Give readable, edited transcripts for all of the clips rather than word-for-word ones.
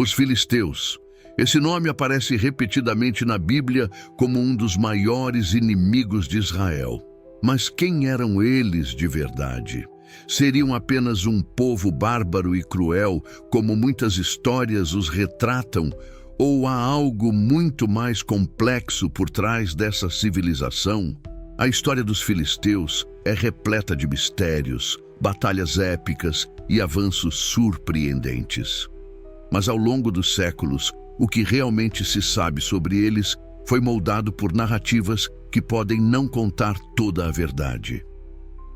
Os filisteus. Esse nome aparece repetidamente na Bíblia como um dos maiores inimigos de Israel. Mas quem eram eles de verdade? Seriam apenas um povo bárbaro e cruel, como muitas histórias os retratam, ou há algo muito mais complexo por trás dessa civilização? A história dos filisteus é repleta de mistérios, batalhas épicas e avanços surpreendentes. Mas ao longo dos séculos, o que realmente se sabe sobre eles foi moldado por narrativas que podem não contar toda a verdade.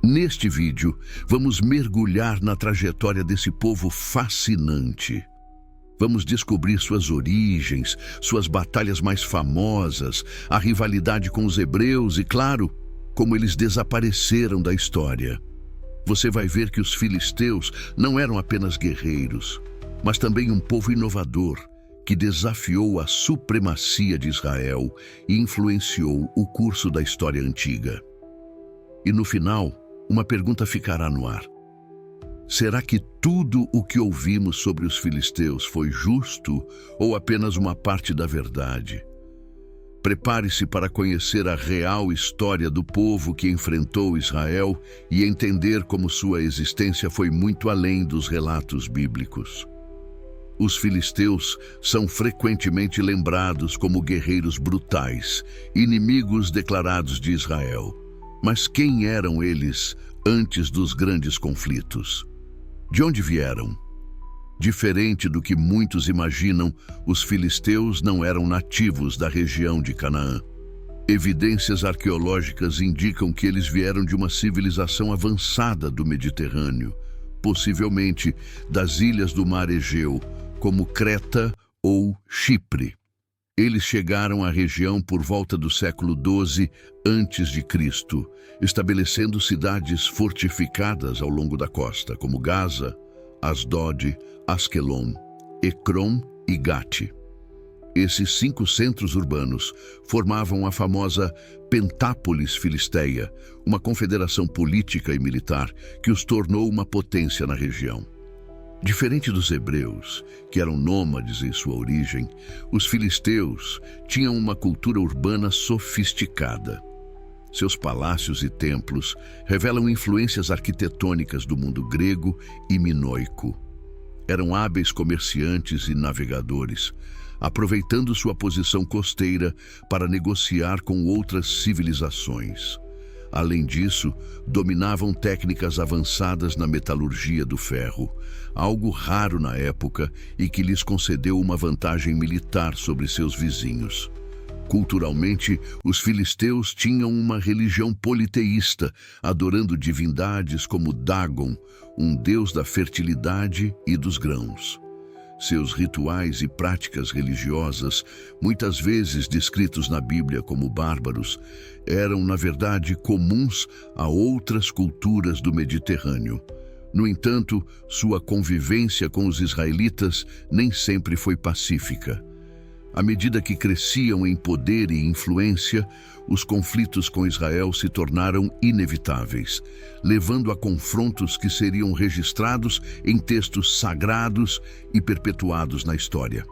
Neste vídeo, vamos mergulhar na trajetória desse povo fascinante. Vamos descobrir suas origens, suas batalhas mais famosas, a rivalidade com os hebreus e, claro, como eles desapareceram da história. Você vai ver que os filisteus não eram apenas guerreiros, mas também um povo inovador, que desafiou a supremacia de Israel e influenciou o curso da história antiga. E no final, uma pergunta ficará no ar. Será que tudo o que ouvimos sobre os filisteus foi justo ou apenas uma parte da verdade? Prepare-se para conhecer a real história do povo que enfrentou Israel e entender como sua existência foi muito além dos relatos bíblicos. Os filisteus são frequentemente lembrados como guerreiros brutais, inimigos declarados de Israel. Mas quem eram eles antes dos grandes conflitos? De onde vieram? Diferente do que muitos imaginam, os filisteus não eram nativos da região de Canaã. Evidências arqueológicas indicam que eles vieram de uma civilização avançada do Mediterrâneo, possivelmente das ilhas do Mar Egeu, como Creta ou Chipre. Eles chegaram à região por volta do século XII a.C., estabelecendo cidades fortificadas ao longo da costa, como Gaza, Asdod, Asquelon, Ecrom e Gate. Esses 5 centros urbanos formavam a famosa Pentápolis Filisteia, uma confederação política e militar que os tornou uma potência na região. Diferente dos hebreus, que eram nômades em sua origem, os filisteus tinham uma cultura urbana sofisticada. Seus palácios e templos revelam influências arquitetônicas do mundo grego e minoico. Eram hábeis comerciantes e navegadores, aproveitando sua posição costeira para negociar com outras civilizações. Além disso, dominavam técnicas avançadas na metalurgia do ferro, algo raro na época e que lhes concedeu uma vantagem militar sobre seus vizinhos. Culturalmente, os filisteus tinham uma religião politeísta, adorando divindades como Dagon, um deus da fertilidade e dos grãos. Seus rituais e práticas religiosas, muitas vezes descritos na Bíblia como bárbaros, eram, na verdade, comuns a outras culturas do Mediterrâneo. No entanto, sua convivência com os israelitas nem sempre foi pacífica. À medida que cresciam em poder e influência, os conflitos com Israel se tornaram inevitáveis, levando a confrontos que seriam registrados em textos sagrados e perpetuados na história.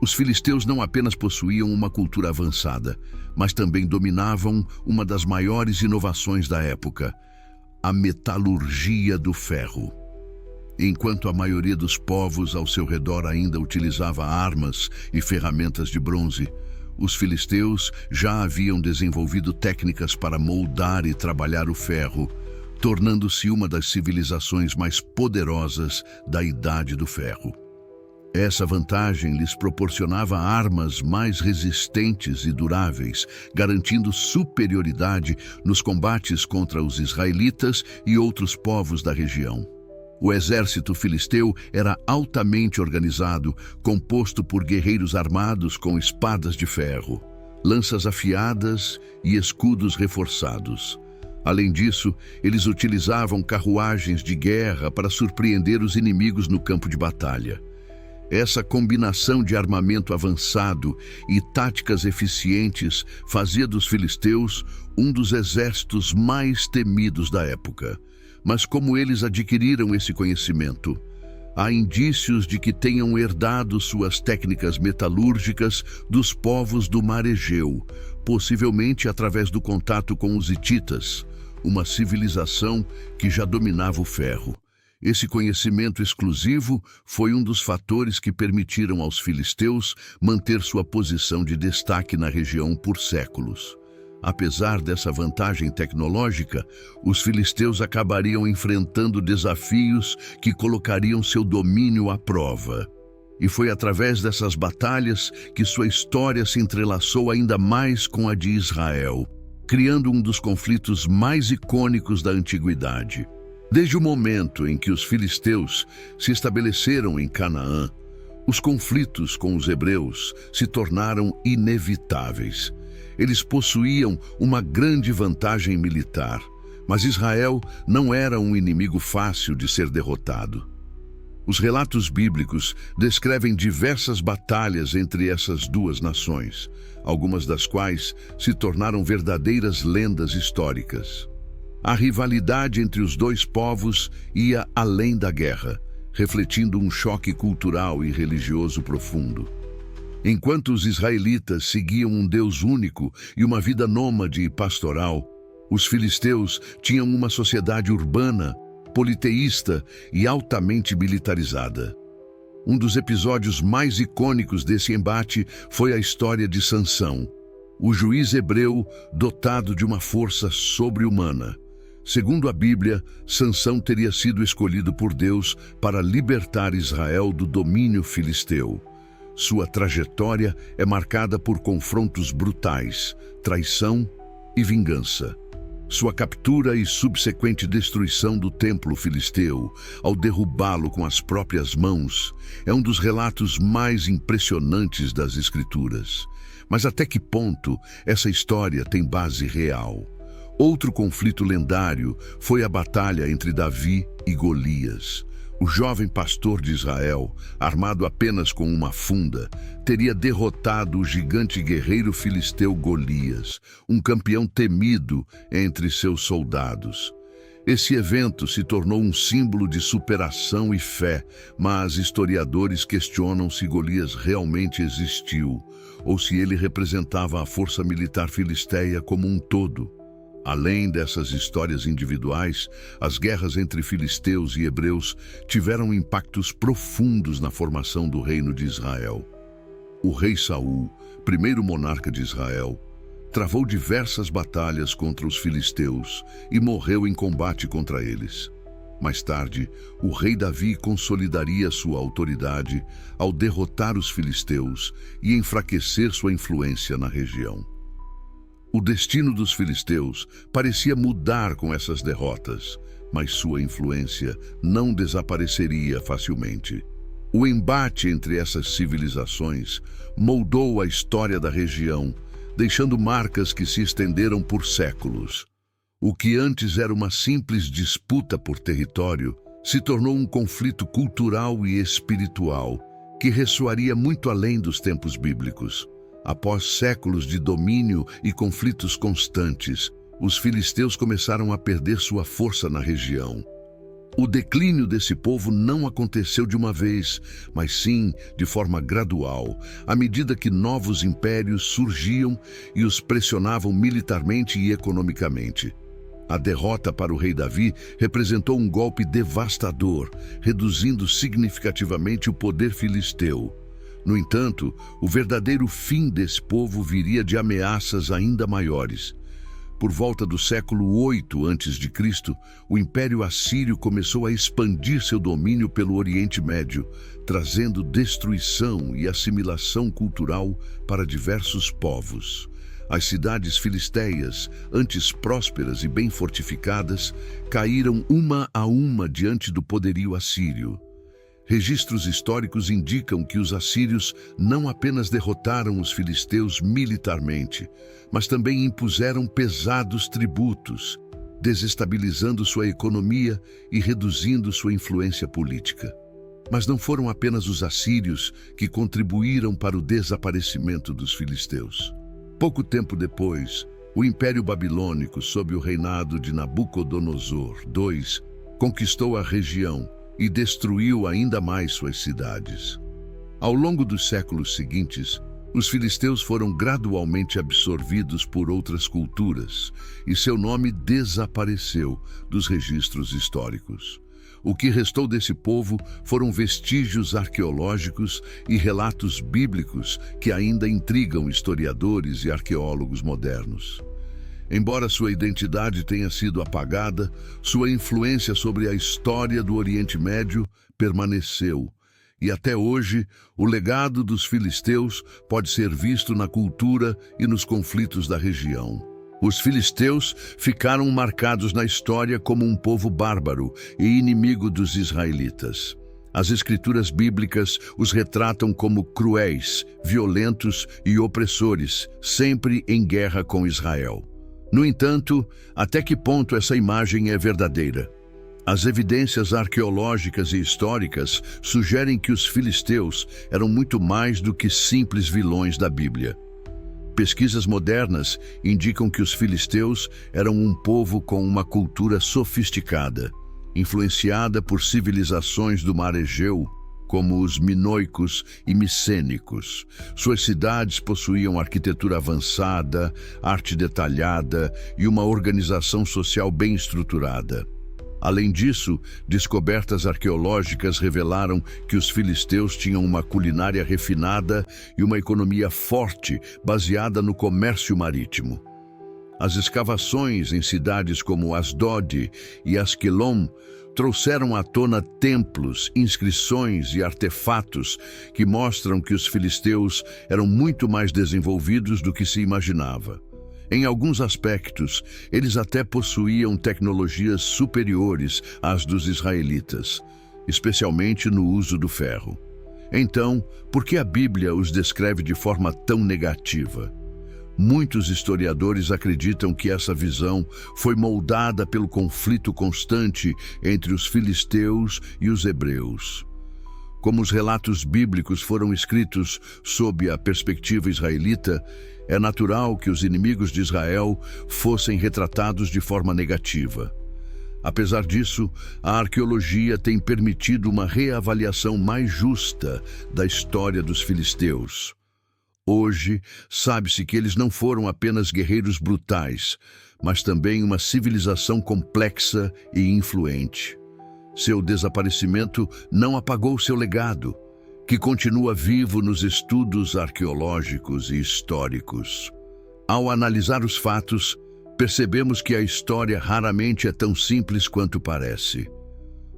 Os filisteus não apenas possuíam uma cultura avançada, mas também dominavam uma das maiores inovações da época, a metalurgia do ferro. Enquanto a maioria dos povos ao seu redor ainda utilizava armas e ferramentas de bronze, os filisteus já haviam desenvolvido técnicas para moldar e trabalhar o ferro, tornando-se uma das civilizações mais poderosas da Idade do Ferro. Essa vantagem lhes proporcionava armas mais resistentes e duráveis, garantindo superioridade nos combates contra os israelitas e outros povos da região. O exército filisteu era altamente organizado, composto por guerreiros armados com espadas de ferro, lanças afiadas e escudos reforçados. Além disso, eles utilizavam carruagens de guerra para surpreender os inimigos no campo de batalha. Essa combinação de armamento avançado e táticas eficientes fazia dos filisteus um dos exércitos mais temidos da época. Mas como eles adquiriram esse conhecimento? Há indícios de que tenham herdado suas técnicas metalúrgicas dos povos do Mar Egeu, possivelmente através do contato com os hititas, uma civilização que já dominava o ferro. Esse conhecimento exclusivo foi um dos fatores que permitiram aos filisteus manter sua posição de destaque na região por séculos. Apesar dessa vantagem tecnológica, os filisteus acabariam enfrentando desafios que colocariam seu domínio à prova. E foi através dessas batalhas que sua história se entrelaçou ainda mais com a de Israel, criando um dos conflitos mais icônicos da antiguidade. Desde o momento em que os filisteus se estabeleceram em Canaã, os conflitos com os hebreus se tornaram inevitáveis. Eles possuíam uma grande vantagem militar, mas Israel não era um inimigo fácil de ser derrotado. Os relatos bíblicos descrevem diversas batalhas entre essas duas nações, algumas das quais se tornaram verdadeiras lendas históricas. A rivalidade entre os dois povos ia além da guerra, refletindo um choque cultural e religioso profundo. Enquanto os israelitas seguiam um Deus único e uma vida nômade e pastoral, os filisteus tinham uma sociedade urbana, politeísta e altamente militarizada. Um dos episódios mais icônicos desse embate foi a história de Sansão, o juiz hebreu dotado de uma força sobre-humana. Segundo a Bíblia, Sansão teria sido escolhido por Deus para libertar Israel do domínio filisteu. Sua trajetória é marcada por confrontos brutais, traição e vingança. Sua captura e subsequente destruição do templo filisteu, ao derrubá-lo com as próprias mãos, é um dos relatos mais impressionantes das Escrituras. Mas até que ponto essa história tem base real? Outro conflito lendário foi a batalha entre Davi e Golias. O jovem pastor de Israel, armado apenas com uma funda, teria derrotado o gigante guerreiro filisteu Golias, um campeão temido entre seus soldados. Esse evento se tornou um símbolo de superação e fé, mas historiadores questionam se Golias realmente existiu, ou se ele representava a força militar filisteia como um todo. Além dessas histórias individuais, as guerras entre filisteus e hebreus tiveram impactos profundos na formação do reino de Israel. O rei Saul, primeiro monarca de Israel, travou diversas batalhas contra os filisteus e morreu em combate contra eles. Mais tarde, o rei Davi consolidaria sua autoridade ao derrotar os filisteus e enfraquecer sua influência na região. O destino dos filisteus parecia mudar com essas derrotas, mas sua influência não desapareceria facilmente. O embate entre essas civilizações moldou a história da região, deixando marcas que se estenderam por séculos. O que antes era uma simples disputa por território se tornou um conflito cultural e espiritual que ressoaria muito além dos tempos bíblicos. Após séculos de domínio e conflitos constantes, os filisteus começaram a perder sua força na região. O declínio desse povo não aconteceu de uma vez, mas sim de forma gradual, à medida que novos impérios surgiam e os pressionavam militarmente e economicamente. A derrota para o rei Davi representou um golpe devastador, reduzindo significativamente o poder filisteu. No entanto, o verdadeiro fim desse povo viria de ameaças ainda maiores. Por volta do século 8 a.C., o Império Assírio começou a expandir seu domínio pelo Oriente Médio, trazendo destruição e assimilação cultural para diversos povos. As cidades filisteias, antes prósperas e bem fortificadas, caíram uma a uma diante do poderio assírio. Registros históricos indicam que os assírios não apenas derrotaram os filisteus militarmente, mas também impuseram pesados tributos, desestabilizando sua economia e reduzindo sua influência política. Mas não foram apenas os assírios que contribuíram para o desaparecimento dos filisteus. Pouco tempo depois, o Império Babilônico, sob o reinado de Nabucodonosor II, conquistou a região, e destruiu ainda mais suas cidades. Ao longo dos séculos seguintes, os filisteus foram gradualmente absorvidos por outras culturas e seu nome desapareceu dos registros históricos. O que restou desse povo foram vestígios arqueológicos e relatos bíblicos que ainda intrigam historiadores e arqueólogos modernos. Embora sua identidade tenha sido apagada, sua influência sobre a história do Oriente Médio permaneceu. E até hoje, o legado dos filisteus pode ser visto na cultura e nos conflitos da região. Os filisteus ficaram marcados na história como um povo bárbaro e inimigo dos israelitas. As escrituras bíblicas os retratam como cruéis, violentos e opressores, sempre em guerra com Israel. No entanto, até que ponto essa imagem é verdadeira? As evidências arqueológicas e históricas sugerem que os filisteus eram muito mais do que simples vilões da Bíblia. Pesquisas modernas indicam que os filisteus eram um povo com uma cultura sofisticada, influenciada por civilizações do Mar Egeu, como os minoicos e micênicos. Suas cidades possuíam arquitetura avançada, arte detalhada e uma organização social bem estruturada. Além disso, descobertas arqueológicas revelaram que os filisteus tinham uma culinária refinada e uma economia forte, baseada no comércio marítimo. As escavações em cidades como Asdod e Asquelon trouxeram à tona templos, inscrições e artefatos que mostram que os filisteus eram muito mais desenvolvidos do que se imaginava. Em alguns aspectos, eles até possuíam tecnologias superiores às dos israelitas, especialmente no uso do ferro. Então, por que a Bíblia os descreve de forma tão negativa? Muitos historiadores acreditam que essa visão foi moldada pelo conflito constante entre os filisteus e os hebreus. Como os relatos bíblicos foram escritos sob a perspectiva israelita, é natural que os inimigos de Israel fossem retratados de forma negativa. Apesar disso, a arqueologia tem permitido uma reavaliação mais justa da história dos filisteus. Hoje, sabe-se que eles não foram apenas guerreiros brutais, mas também uma civilização complexa e influente. Seu desaparecimento não apagou seu legado, que continua vivo nos estudos arqueológicos e históricos. Ao analisar os fatos, percebemos que a história raramente é tão simples quanto parece.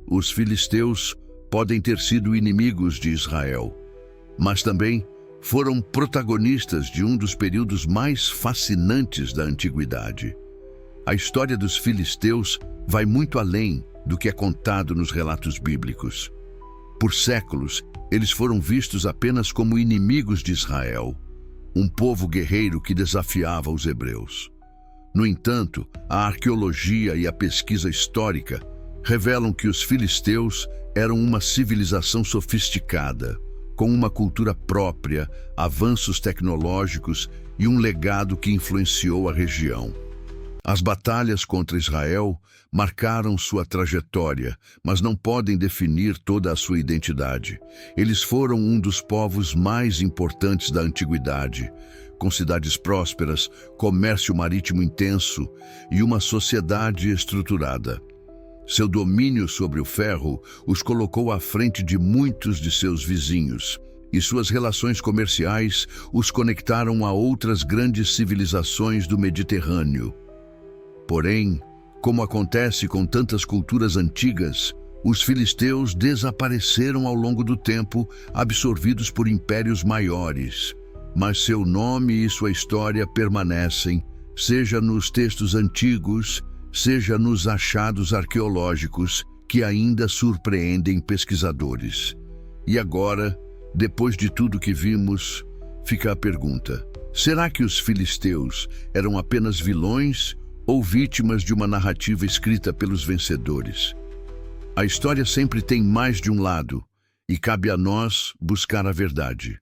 Os filisteus podem ter sido inimigos de Israel, mas também foram protagonistas de um dos períodos mais fascinantes da antiguidade. A história dos filisteus vai muito além do que é contado nos relatos bíblicos. Por séculos, eles foram vistos apenas como inimigos de Israel, um povo guerreiro que desafiava os hebreus. No entanto, a arqueologia e a pesquisa histórica revelam que os filisteus eram uma civilização sofisticada, com uma cultura própria, avanços tecnológicos e um legado que influenciou a região. As batalhas contra Israel marcaram sua trajetória, mas não podem definir toda a sua identidade. Eles foram um dos povos mais importantes da antiguidade, com cidades prósperas, comércio marítimo intenso e uma sociedade estruturada. Seu domínio sobre o ferro os colocou à frente de muitos de seus vizinhos, e suas relações comerciais os conectaram a outras grandes civilizações do Mediterrâneo. Porém, como acontece com tantas culturas antigas, os filisteus desapareceram ao longo do tempo, absorvidos por impérios maiores. Mas seu nome e sua história permanecem, seja nos textos antigos, seja nos achados arqueológicos, que ainda surpreendem pesquisadores. E agora, depois de tudo que vimos, fica a pergunta: será que os filisteus eram apenas vilões ou vítimas de uma narrativa escrita pelos vencedores? A história sempre tem mais de um lado, e cabe a nós buscar a verdade.